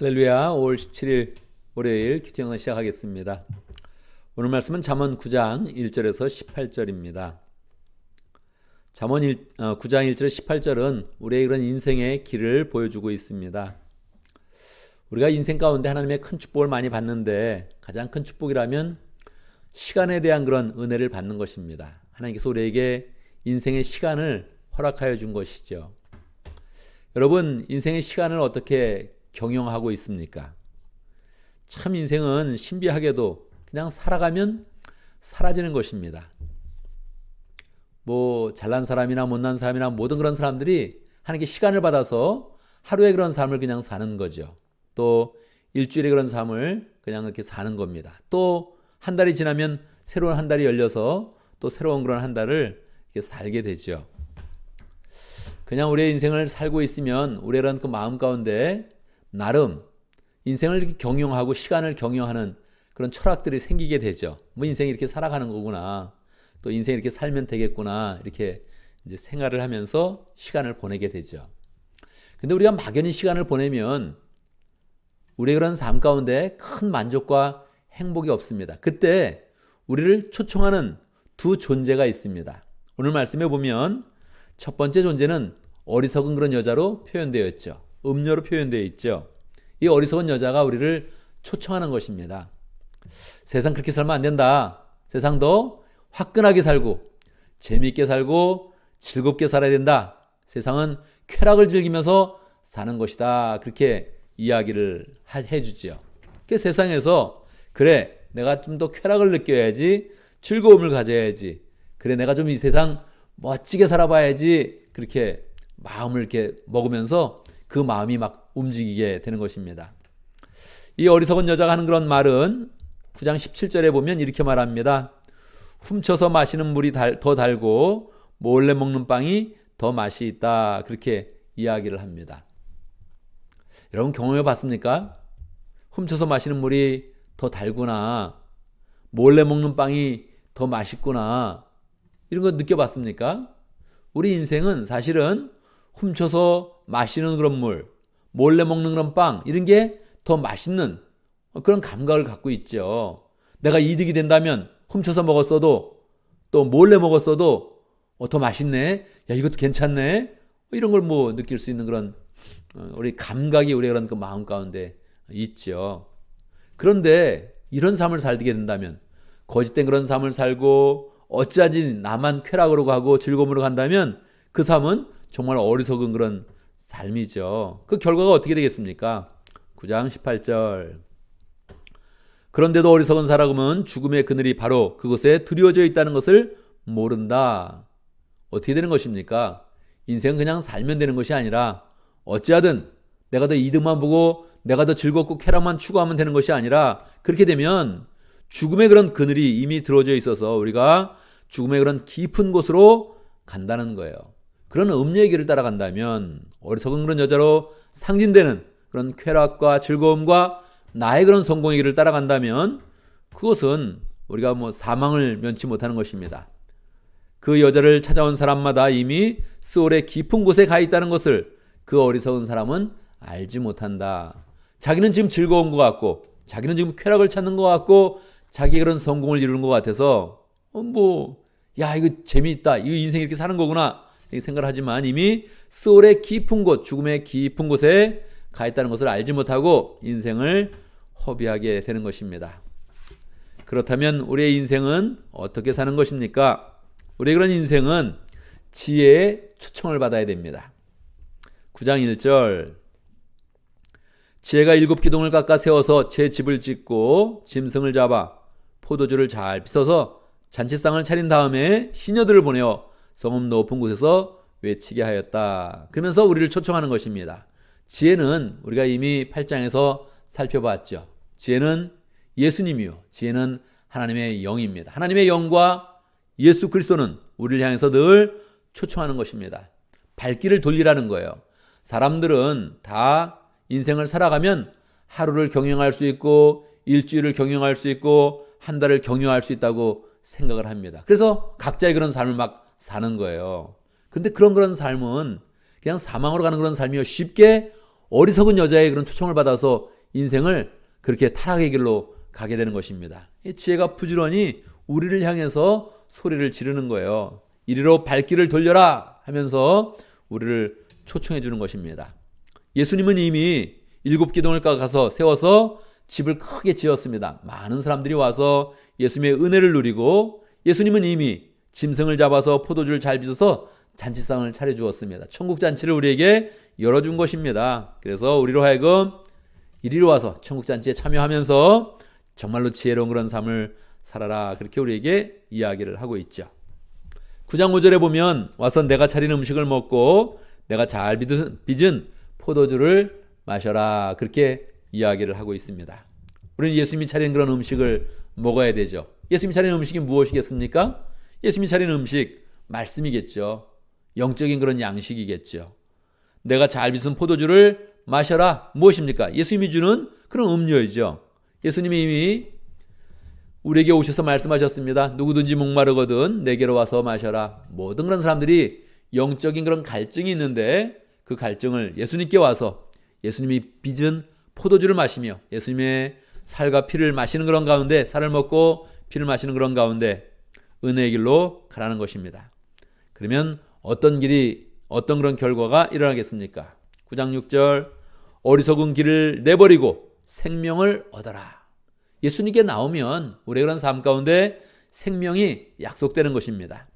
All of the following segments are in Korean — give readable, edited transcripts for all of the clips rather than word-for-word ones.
할렐루야. 5월 17일 월요일 큐티 영상 시작하겠습니다. 오늘 말씀은 잠언 9장 1절에서 18절입니다. 잠언 9장 1절에서 18절은 우리의 그런 인생의 길을 보여주고 있습니다. 우리가 인생 가운데 하나님의 큰 축복을 많이 받는데 가장 큰 축복이라면 시간에 대한 그런 은혜를 받는 것입니다. 하나님께서 우리에게 인생의 시간을 허락하여 준 것이죠. 여러분, 인생의 시간을 어떻게 경영하고 있습니까? 참 인생은 신비하게도 그냥 살아가면 사라지는 것입니다. 뭐 잘난 사람이나 못난 사람이나 모든 그런 사람들이 하나님께 시간을 받아서 하루의 그런 삶을 그냥 사는 거죠. 또 일주일의 그런 삶을 그냥 이렇게 사는 겁니다. 또 한 달이 지나면 새로운 한 달이 열려서 또 새로운 그런 한 달을 이렇게 살게 되죠. 그냥 우리의 인생을 살고 있으면 우리의 그 마음 가운데 나름 인생을 이렇게 경영하고 시간을 경영하는 그런 철학들이 생기게 되죠. 뭐 인생이 이렇게 살아가는 거구나. 또 인생이 이렇게 살면 되겠구나. 이렇게 이제 생활을 하면서 시간을 보내게 되죠. 근데 우리가 막연히 시간을 보내면 우리의 그런 삶 가운데 큰 만족과 행복이 없습니다. 그때 우리를 초청하는 두 존재가 있습니다. 오늘 말씀에 보면 첫 번째 존재는 어리석은 그런 여자로 표현되어 있죠. 음녀로 표현되어 있죠. 이 어리석은 여자가 우리를 초청하는 것입니다. 세상 그렇게 살면 안 된다. 세상도 화끈하게 살고 재미있게 살고 즐겁게 살아야 된다. 세상은 쾌락을 즐기면서 사는 것이다. 그렇게 이야기를 해주죠. 그 세상에서 그래, 내가 좀 더 쾌락을 느껴야지, 즐거움을 가져야지, 그래, 내가 좀 이 세상 멋지게 살아봐야지, 그렇게 마음을 이렇게 먹으면서 그 마음이 막 움직이게 되는 것입니다. 이 어리석은 여자가 하는 그런 말은 9장 17절에 보면 이렇게 말합니다. 훔쳐서 마시는 물이 더 달고 몰래 먹는 빵이 더 맛이 있다. 그렇게 이야기를 합니다. 여러분 경험해 봤습니까? 훔쳐서 마시는 물이 더 달구나. 몰래 먹는 빵이 더 맛있구나. 이런 거 느껴봤습니까? 우리 인생은 사실은 훔쳐서 마시는 그런 물, 몰래 먹는 그런 빵, 이런 게 더 맛있는 그런 감각을 갖고 있죠. 내가 이득이 된다면 훔쳐서 먹었어도 또 몰래 먹었어도 더 맛있네. 야, 이것도 괜찮네. 이런 걸 뭐 느낄 수 있는 그런 우리 감각이 우리의 그런 그 마음 가운데 있죠. 그런데 이런 삶을 살게 된다면, 거짓된 그런 삶을 살고 어찌하지 나만 쾌락으로 가고 즐거움으로 간다면 그 삶은 정말 어리석은 그런 삶이죠. 그 결과가 어떻게 되겠습니까? 9장 18절. 그런데도 어리석은 사람은 죽음의 그늘이 바로 그곳에 드리워져 있다는 것을 모른다. 어떻게 되는 것입니까? 인생은 그냥 살면 되는 것이 아니라 어찌하든 내가 더 이득만 보고 내가 더 즐겁고 쾌락만 추구하면 되는 것이 아니라, 그렇게 되면 죽음의 그런 그늘이 이미 들어져 있어서 우리가 죽음의 그런 깊은 곳으로 간다는 거예요. 그런 음녀의 길을 따라간다면, 어리석은 그런 여자로 상징되는 그런 쾌락과 즐거움과 나의 그런 성공의 길을 따라간다면 그것은 우리가 뭐 사망을 면치 못하는 것입니다. 그 여자를 찾아온 사람마다 이미 스올의 깊은 곳에 가 있다는 것을 그 어리석은 사람은 알지 못한다. 자기는 지금 즐거운 것 같고, 자기는 지금 쾌락을 찾는 것 같고, 자기 그런 성공을 이루는 것 같아서 야, 이거 재미있다, 이거 인생 이렇게 사는 거구나 이렇게 생각을 하지만 이미 스올의 깊은 곳, 죽음의 깊은 곳에 가 있다는 것을 알지 못하고 인생을 허비하게 되는 것입니다. 그렇다면 우리의 인생은 어떻게 사는 것입니까? 우리의 그런 인생은 지혜의 초청을 받아야 됩니다. 9장 1절. 지혜가 7기둥을 깎아 세워서 제 집을 짓고 짐승을 잡아 포도주를 잘 빚어서 잔치상을 차린 다음에 시녀들을 보내어 성읍 높은 곳에서 외치게 하였다. 그러면서 우리를 초청하는 것입니다. 지혜는 우리가 이미 8장에서 살펴봤죠. 지혜는 예수님이요, 지혜는 하나님의 영입니다. 하나님의 영과 예수 그리스도는 우리를 향해서 늘 초청하는 것입니다. 발길을 돌리라는 거예요. 사람들은 다 인생을 살아가면 하루를 경영할 수 있고 일주일을 경영할 수 있고 한 달을 경영할 수 있다고 생각을 합니다. 그래서 각자의 그런 삶을 막 사는 거예요. 근데 그런 삶은 그냥 사망으로 가는 그런 삶이요, 쉽게 어리석은 여자의 그런 초청을 받아서 인생을 그렇게 타락의 길로 가게 되는 것입니다. 이 지혜가 부지런히 우리를 향해서 소리를 지르는 거예요. 이리로 발길을 돌려라 하면서 우리를 초청해 주는 것입니다. 예수님은 이미 7기둥을 가서 세워서 집을 크게 지었습니다. 많은 사람들이 와서 예수님의 은혜를 누리고, 예수님은 이미 짐승을 잡아서 포도주를 잘 빚어서 잔치상을 차려주었습니다. 천국 잔치를 우리에게 열어준 것입니다. 그래서 우리로 하여금 이리로 와서 천국 잔치에 참여하면서 정말로 지혜로운 그런 삶을 살아라, 그렇게 우리에게 이야기를 하고 있죠. 9장 5절에 보면 와서 내가 차린 음식을 먹고 내가 잘 빚은 포도주를 마셔라, 그렇게 이야기를 하고 있습니다. 우리는 예수님이 차린 그런 음식을 먹어야 되죠. 예수님이 차린 음식이 무엇이겠습니까? 예수님이 차린 음식, 말씀이겠죠. 영적인 그런 양식이겠죠. 내가 잘 빚은 포도주를 마셔라, 무엇입니까? 예수님이 주는 그런 음료이죠. 예수님이 이미 우리에게 오셔서 말씀하셨습니다. 누구든지 목마르거든 내게로 와서 마셔라. 모든 그런 사람들이 영적인 그런 갈증이 있는데, 그 갈증을 예수님께 와서 예수님이 빚은 포도주를 마시며 예수님의 살과 피를 마시는 그런 가운데, 살을 먹고 피를 마시는 그런 가운데 은혜의 길로 가라는 것입니다. 그러면 어떤 그런 결과가 일어나겠습니까? 9장 6절, 어리석은 길을 내버리고 생명을 얻어라. 예수님께 나오면 우리의 그런 삶 가운데 생명이 약속되는 것입니다.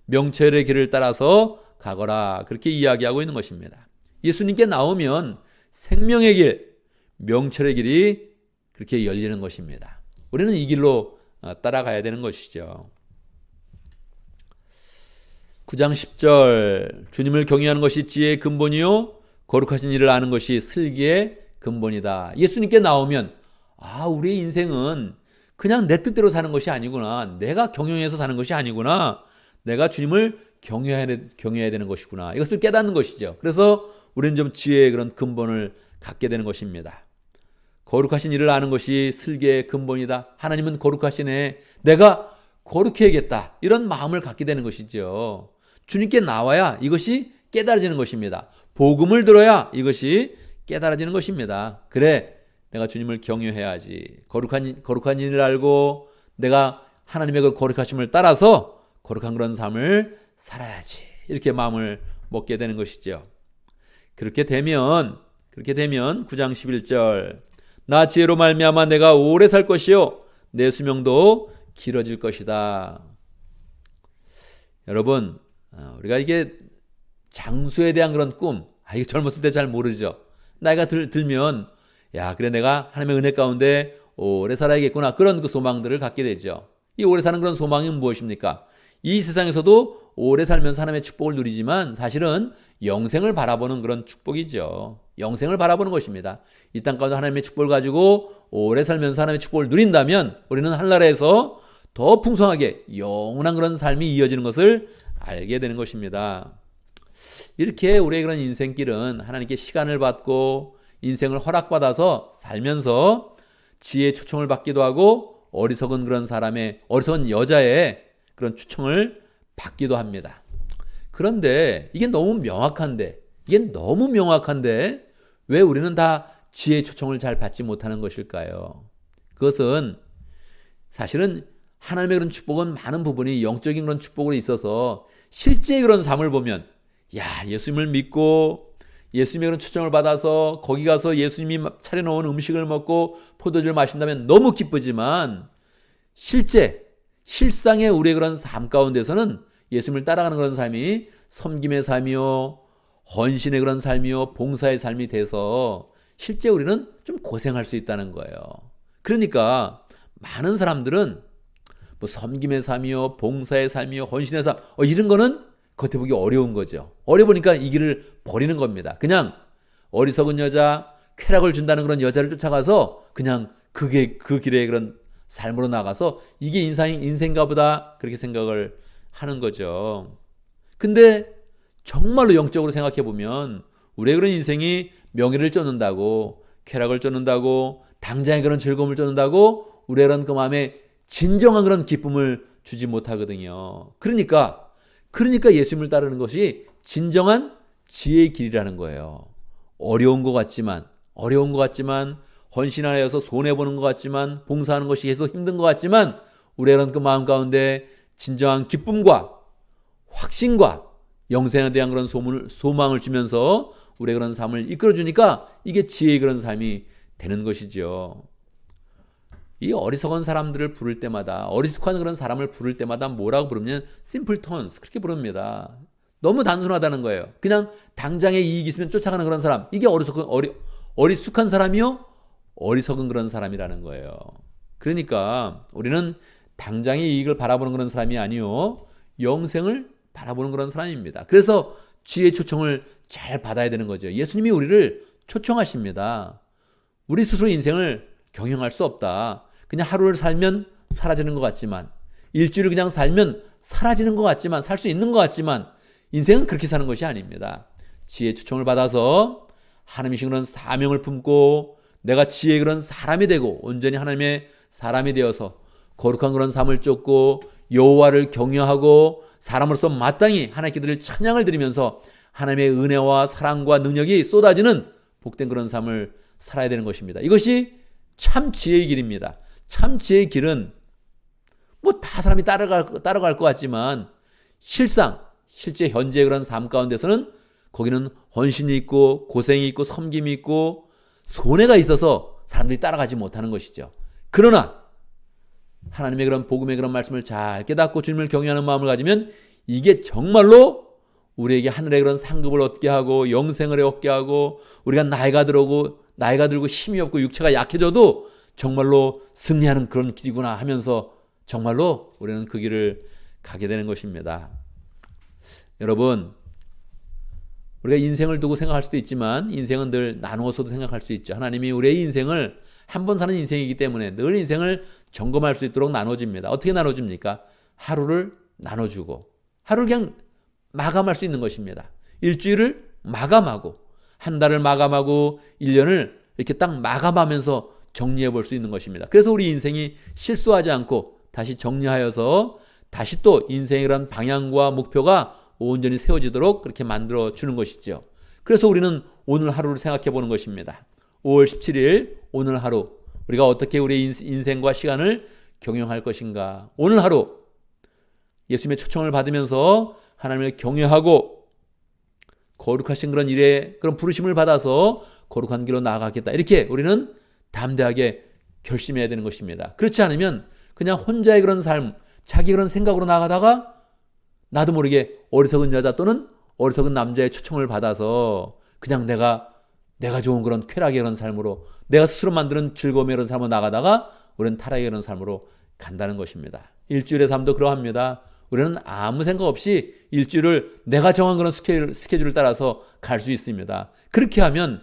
명철의 길을 따라서 가거라, 그렇게 이야기하고 있는 것입니다. 예수님께 나오면 생명의 길, 명철의 길이 그렇게 열리는 것입니다. 우리는 이 길로 따라가야 되는 것이죠. 9장 10절, 주님을 경외하는 것이 지혜의 근본이요 거룩하신 일을 아는 것이 슬기의 근본이다. 예수님께 나오면 우리의 인생은 그냥 내 뜻대로 사는 것이 아니구나, 내가 경영해서 사는 것이 아니구나, 내가 주님을 경외해야 되는 것이구나, 이것을 깨닫는 것이죠. 그래서 우리는 좀 지혜의 그런 근본을 갖게 되는 것입니다. 거룩하신 일을 아는 것이 슬기의 근본이다. 하나님은 거룩하시네, 내가 거룩해야겠다, 이런 마음을 갖게 되는 것이죠. 주님께 나와야 이것이 깨달아지는 것입니다. 복음을 들어야 이것이 깨달아지는 것입니다. 그래, 내가 주님을 경외해야지. 거룩한 일을 알고 내가 하나님의 그 거룩하심을 따라서 거룩한 그런 삶을 살아야지, 이렇게 마음을 먹게 되는 것이죠. 그렇게 되면 9장 11절, 나 지혜로 말미암아 내가 오래 살 것이요 내 수명도 길어질 것이다. 여러분, 우리가 이게 장수에 대한 그런 꿈, 이게 젊었을 때 잘 모르죠. 나이가 들면 그래, 내가 하나님의 은혜 가운데 오래 살아야겠구나, 그런 그 소망들을 갖게 되죠. 이 오래 사는 그런 소망이 무엇입니까? 이 세상에서도 오래 살면서 하나님의 축복을 누리지만 사실은 영생을 바라보는 그런 축복이죠. 영생을 바라보는 것입니다. 이 땅 가운데 하나님의 축복을 가지고 오래 살면서 하나님의 축복을 누린다면 우리는 하늘나라에서 더 풍성하게 영원한 그런 삶이 이어지는 것을 알게 되는 것입니다. 이렇게 우리의 그런 인생길은 하나님께 시간을 받고 인생을 허락받아서 살면서 지혜의 초청을 받기도 하고 어리석은 여자의 그런 초청을 받기도 합니다. 그런데 이게 너무 명확한데 왜 우리는 다 지혜의 초청을 잘 받지 못하는 것일까요? 그것은 사실은 하나님의 그런 축복은 많은 부분이 영적인 그런 축복으로 있어서 실제 그런 삶을 보면 예수님을 믿고 예수님의 그런 초청을 받아서 거기 가서 예수님이 차려놓은 음식을 먹고 포도주를 마신다면 너무 기쁘지만 실상의 우리의 그런 삶 가운데서는 예수님을 따라가는 그런 삶이 섬김의 삶이요, 헌신의 그런 삶이요, 봉사의 삶이 돼서 실제 우리는 좀 고생할 수 있다는 거예요. 그러니까 많은 사람들은 섬김의 삶이요, 봉사의 삶이요, 헌신의 삶, 이런 거는 겉에 보기 어려운 거죠. 어려우니까 이 길을 버리는 겁니다. 그냥 어리석은 여자, 쾌락을 준다는 그런 여자를 쫓아가서 그냥 그 길의 그런 삶으로 나가서 이게 인생가 보다, 그렇게 생각을 하는 거죠. 근데 정말로 영적으로 생각해 보면 우리의 그런 인생이 명예를 쫓는다고, 쾌락을 쫓는다고, 당장의 그런 즐거움을 쫓는다고 우리의 그런 그 마음에 진정한 그런 기쁨을 주지 못하거든요. 그러니까 예수님을 따르는 것이 진정한 지혜의 길이라는 거예요. 어려운 것 같지만 헌신하여서 손해보는 것 같지만 봉사하는 것이 계속 힘든 것 같지만 우리는 그 마음 가운데 진정한 기쁨과 확신과 영생에 대한 그런 소망을 주면서 우리의 그런 삶을 이끌어주니까 이게 지혜의 그런 삶이 되는 것이죠. 이 어리석은 사람들을 부를 때마다, 어리숙한 그런 사람을 부를 때마다 뭐라고 부르면 심플톤스 그렇게 부릅니다. 너무 단순하다는 거예요. 그냥 당장에 이익이 있으면 쫓아가는 그런 사람, 이게 어리숙한 사람이요? 어리석은 그런 사람이라는 거예요. 그러니까 우리는 당장의 이익을 바라보는 그런 사람이 아니요, 영생을 바라보는 그런 사람입니다. 그래서 지혜의 초청을 잘 받아야 되는 거죠. 예수님이 우리를 초청하십니다. 우리 스스로 인생을 경영할 수 없다. 그냥 하루를 살면 사라지는 것 같지만, 일주일을 그냥 살면 사라지는 것 같지만, 살 수 있는 것 같지만 인생은 그렇게 사는 것이 아닙니다. 지혜의 초청을 받아서 하나님이신 그런 사명을 품고 내가 지혜의 그런 사람이 되고 온전히 하나님의 사람이 되어서 거룩한 그런 삶을 쫓고 여호와를 경외하고 사람으로서 마땅히 하나님께 드릴 찬양을 드리면서 하나님의 은혜와 사랑과 능력이 쏟아지는 복된 그런 삶을 살아야 되는 것입니다. 이것이 참 지혜의 길입니다. 참 지혜의 길은 뭐 다 사람이 따라갈 것 같지만 실제 현재의 그런 삶 가운데서는 거기는 헌신이 있고 고생이 있고 섬김이 있고 손해가 있어서 사람들이 따라가지 못하는 것이죠. 그러나 하나님의 그런 복음의 그런 말씀을 잘 깨닫고 주님을 경외하는 마음을 가지면 이게 정말로 우리에게 하늘의 그런 상급을 얻게 하고 영생을 얻게 하고 우리가 나이가 들고 힘이 없고 육체가 약해져도 정말로 승리하는 그런 길이구나 하면서 정말로 우리는 그 길을 가게 되는 것입니다. 여러분, 우리가 인생을 두고 생각할 수도 있지만 인생은 늘 나누어서도 생각할 수 있죠. 하나님이 우리의 인생을 한 번 사는 인생이기 때문에 늘 인생을 점검할 수 있도록 나눠집니다. 어떻게 나눠줍니까? 하루를 나눠주고 하루를 그냥 마감할 수 있는 것입니다. 일주일을 마감하고 한 달을 마감하고 1년을 이렇게 딱 마감하면서 정리해 볼 수 있는 것입니다. 그래서 우리 인생이 실수하지 않고 다시 정리하여서 다시 또 인생의 그런 방향과 목표가 온전히 세워지도록 그렇게 만들어 주는 것이죠. 그래서 우리는 오늘 하루를 생각해 보는 것입니다. 5월 17일 오늘 하루 우리가 어떻게 우리의 인생과 시간을 경영할 것인가. 오늘 하루 예수님의 초청을 받으면서 하나님을 경외하고 거룩하신 그런 일에 그런 부르심을 받아서 거룩한 길로 나아가겠다. 이렇게 우리는 담대하게 결심해야 되는 것입니다. 그렇지 않으면 그냥 혼자의 그런 삶, 자기 그런 생각으로 나가다가 나도 모르게 어리석은 여자 또는 어리석은 남자의 초청을 받아서 그냥 내가 좋은 그런 쾌락의 그런 삶으로 내가 스스로 만드는 즐거움의 그런 삶으로 나가다가 우리는 타락의 그런 삶으로 간다는 것입니다. 일주일의 삶도 그러합니다. 우리는 아무 생각 없이 일주일을 내가 정한 그런 스케줄을 따라서 갈 수 있습니다. 그렇게 하면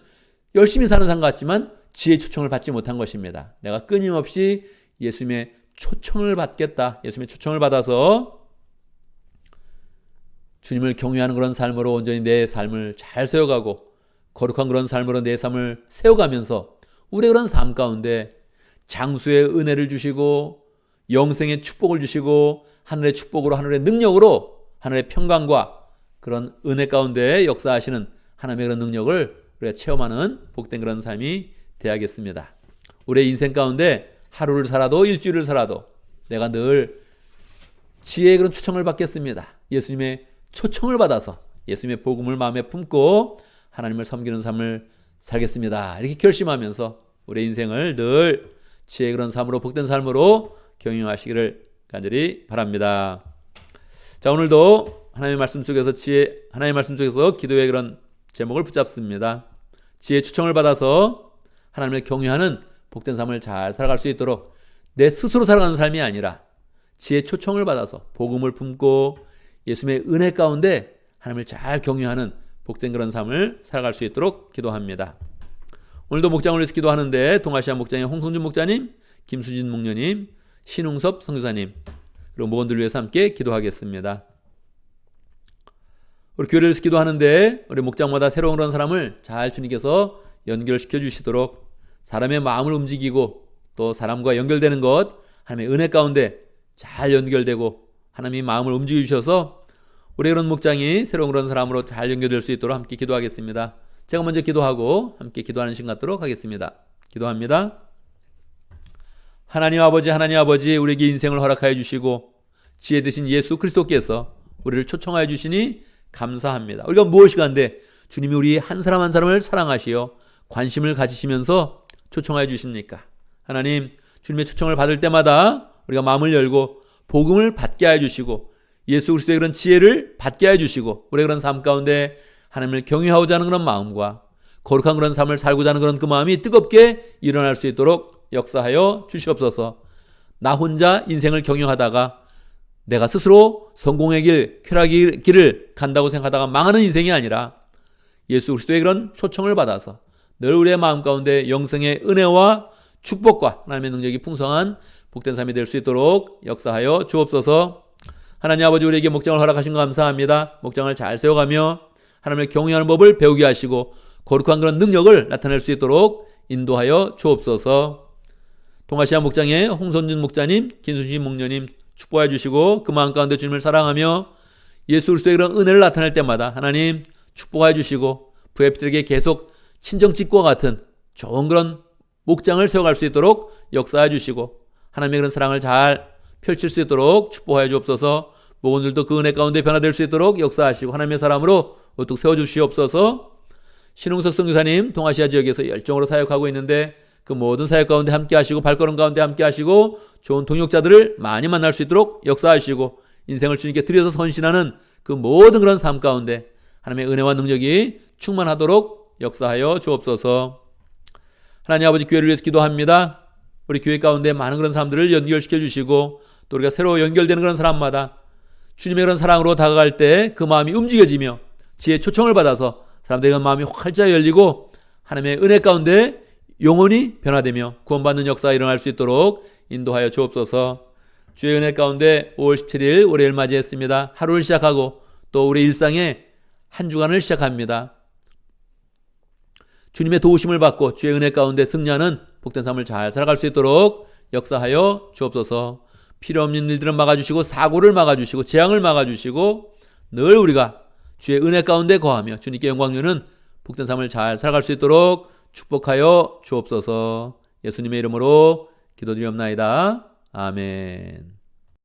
열심히 사는 삶 같지만 지혜의 초청을 받지 못한 것입니다. 내가 끊임없이 예수님의 초청을 받겠다. 예수님의 초청을 받아서 주님을 경외하는 그런 삶으로 온전히 내 삶을 잘 세워가고 거룩한 그런 삶으로 내 삶을 세워가면서 우리의 그런 삶 가운데 장수의 은혜를 주시고 영생의 축복을 주시고 하늘의 축복으로 하늘의 능력으로 하늘의 평강과 그런 은혜 가운데 역사하시는 하나님의 그런 능력을 우리가 체험하는 복된 그런 삶이 되어야겠습니다. 우리의 인생 가운데 하루를 살아도 일주일을 살아도 내가 늘 지혜의 그런 초청을 받겠습니다. 예수님의 초청을 받아서 예수님의 복음을 마음에 품고 하나님을 섬기는 삶을 살겠습니다. 이렇게 결심하면서 우리의 인생을 늘 지혜의 그런 삶으로 복된 삶으로 경영하시기를 간절히 바랍니다. 자, 오늘도 하나님의 말씀 속에서 하나님의 말씀 속에서 기도의 그런 제목을 붙잡습니다. 지혜의 초청을 받아서 하나님을 경외하는 복된 삶을 잘 살아갈 수 있도록 내 스스로 살아가는 삶이 아니라 지혜의 초청을 받아서 복음을 품고 예수님의 은혜 가운데 하나님을 잘 경외하는 복된 그런 삶을 살아갈 수 있도록 기도합니다. 오늘도 목장을 위해서 기도하는데 동아시아 목장의 홍성준 목자님, 김수진 목녀님, 신웅섭 선교사님 그리고 목원들 위해서 함께 기도하겠습니다. 우리 교회를 위해서 기도하는데 우리 목장마다 새로운 그런 사람을 잘 주님께서 연결시켜 주시도록 사람의 마음을 움직이고 또 사람과 연결되는 것 하나님의 은혜 가운데 잘 연결되고 하나님이 마음을 움직여 주셔서 우리 그런 목장이 새로운 그런 사람으로 잘 연결될 수 있도록 함께 기도하겠습니다. 제가 먼저 기도하고 함께 기도하는 시간 갖도록 하겠습니다. 기도합니다. 하나님 아버지, 우리에게 인생을 허락하여 주시고 지혜 되신 예수 그리스도께서 우리를 초청하여 주시니 감사합니다. 우리가 무엇이 간데 주님이 우리 한 사람 한 사람을 사랑하시어 관심을 가지시면서 초청하여 주십니까? 하나님, 주님의 초청을 받을 때마다 우리가 마음을 열고 복음을 받게 하여 주시고 예수 그리스도의 그런 지혜를 받게 하여 주시고 우리의 그런 삶 가운데 하나님을 경외하고자 하는 그런 마음과 거룩한 그런 삶을 살고자 하는 그런 그 마음이 뜨겁게 일어날 수 있도록 역사하여 주시옵소서. 나 혼자 인생을 경영하다가 내가 스스로 성공의 길, 쾌락의 길을 간다고 생각하다가 망하는 인생이 아니라 예수 그리스도의 그런 초청을 받아서 늘 우리의 마음 가운데 영생의 은혜와 축복과 하나님의 능력이 풍성한 복된 삶이 될 수 있도록 역사하여 주옵소서. 하나님 아버지, 우리에게 목장을 허락하신 거 감사합니다. 목장을 잘 세워가며 하나님을 경외하는 법을 배우게 하시고 거룩한 그런 능력을 나타낼 수 있도록 인도하여 주옵소서. 동아시아 목장의 홍선준 목자님, 김순신 목녀님 축복해 주시고 그 마음 가운데 주님을 사랑하며 예수 그리스도의 그런 은혜를 나타낼 때마다 하나님 축복해 주시고 VIP들에게 계속 친정집과 같은 좋은 그런 목장을 세워갈 수 있도록 역사해 주시고 하나님의 그런 사랑을 잘 펼칠 수 있도록 축복해 주옵소서. 목원들도 그 은혜 가운데 변화될 수 있도록 역사하시고 하나님의 사람으로 우뚝 세워주시옵소서. 신웅석 선교사님 동아시아 지역에서 열정으로 사역하고 있는데 그 모든 사역 가운데 함께 하시고 발걸음 가운데 함께 하시고 좋은 동역자들을 많이 만날 수 있도록 역사하시고 인생을 주님께 드려서 선신하는 그 모든 그런 삶 가운데 하나님의 은혜와 능력이 충만하도록 역사하여 주옵소서. 하나님 아버지, 교회를 위해서 기도합니다. 우리 교회 가운데 많은 그런 사람들을 연결시켜 주시고 또 우리가 새로 연결되는 그런 사람마다 주님의 그런 사랑으로 다가갈 때 그 마음이 움직여지며 지혜의 초청을 받아서 사람들의 마음이 활짝 열리고 하나님의 은혜 가운데 영혼이 변화되며 구원받는 역사가 일어날 수 있도록 인도하여 주옵소서. 주의 은혜 가운데 5월 17일 월요일 맞이했습니다. 하루를 시작하고 또 우리 일상의 한 주간을 시작합니다. 주님의 도우심을 받고 주의 은혜 가운데 승리하는 복된 삶을 잘 살아갈 수 있도록 역사하여 주옵소서. 필요 없는 일들은 막아주시고 사고를 막아주시고 재앙을 막아주시고 늘 우리가 주의 은혜 가운데 거하며 주님께 영광 주는 복된 삶을 잘 살아갈 수 있도록 축복하여 주옵소서. 예수님의 이름으로 기도드리옵나이다. 아멘.